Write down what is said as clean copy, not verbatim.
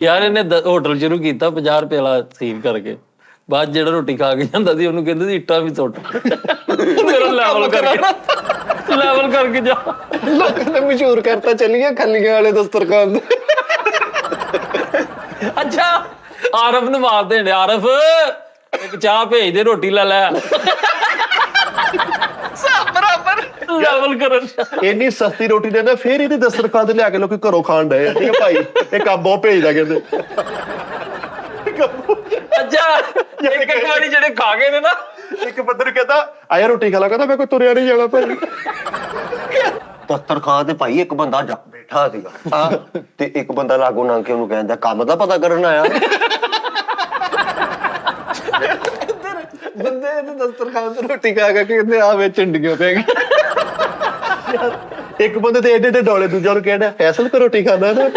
ਯਾਰ ਇਹਨੇ ਹੋਟਲ ਸ਼ੁਰੂ ਕੀਤਾ 50 ਰੁਪਏ ਵਾਲਾ ਸੀਨ ਕਰਕੇ, ਬਾਅਦ ਜਿਹੜਾ ਰੋਟੀ ਖਾ ਕੇ ਜਾਂਦਾ ਸੀ ਉਹਨੂੰ ਕਹਿੰਦੇ ਸੀ ਇੱਟਾਂ ਵੀ ਸੁੱਟ ਮੇਰਾ ਲੈਵਲ ਕਰਕੇ ਜਾ। ਲੋਕਾਂ ਨੇ ਮਸ਼ਹੂਰ ਕਰਤਾ ਚੱਲੀਏ ਖੱਲੀਆਂ ਵਾਲੇ ਦਸਤਰਖਾਨ ਦੇ। ਅੱਛਾ ਆਰਫ ਨੂੰ ਮਾਰ ਦੇਣ, ਆਰਫ ਇੱਕ ਚਾਹ ਭੇਜ ਦੇ, ਰੋਟੀ ਲੈ ਲੈ ਬਰਾਬਰ ਲੈਵਲ ਕਰਨ। ਇੰਨੀ ਸਸਤੀ ਰੋਟੀ ਦੇ ਨਾ ਫੇਰ ਇਹਦੇ ਦਸਤਰਖਾਨ ਤੇ ਲਿਆ ਕੇ ਲੋਕੀ ਘਰੋਂ ਖਾਣ ਡਏ। ਠੀਕ ਹੈ ਭਾਈ, ਇਹ ਕੰਮ ਬਹੁਤ ਭੇਜਦਾ ਕਹਿੰਦੇ। ਅੱਛਾ ਇੱਕ ਵਾਰੀ ਜਿਹੜੇ ਖਾ ਗਏ ਨੇ ਨਾ, ਇੱਕ ਬੰਦੇ ਨੂੰ ਕਹਿੰਦਾ ਆਇਆ ਰੋਟੀ ਖਾ ਲਾ, ਕਹਿੰਦਾ ਮੈਂ ਕੋਈ ਤੁਰਿਆ ਨਹੀਂ ਜਾਣਾ ਭਾਈ। ਦਸਤਰਖਾਨ ਤੇ ਭਾਈ ਇੱਕ ਬੰਦਾ ਬੈਠਾ ਸੀਗਾ ਤੇ ਇੱਕ ਬੰਦਾ ਲਾਗੋਂ ਲੰਘ ਕੇ ਉਹਨੂੰ ਕਹਿੰਦਾ ਕੰਮ ਦਾ ਪਤਾ ਕਰਨ ਆਇਆ। ਬੰਦੇ ਇਹਨੇ ਦਸਤਰਖਾਨ ਤੇ ਰੋਟੀ ਖਾ ਕੇ ਕਹਿੰਦੇ ਆ ਵੇ ਝੰਡੀਆਂ ਪੈ ਗਈ। ਇੱਕ ਬੰਦੇ ਤੇ ਏਡੇ ਏਡੇ ਡੋਲੇ, ਦੂਜਾ ਨੂੰ ਕਹਿੰਦਾ ਫੈਸਲ ਕੋ ਰੋਟੀ ਖਾਣਾ ਨਾ।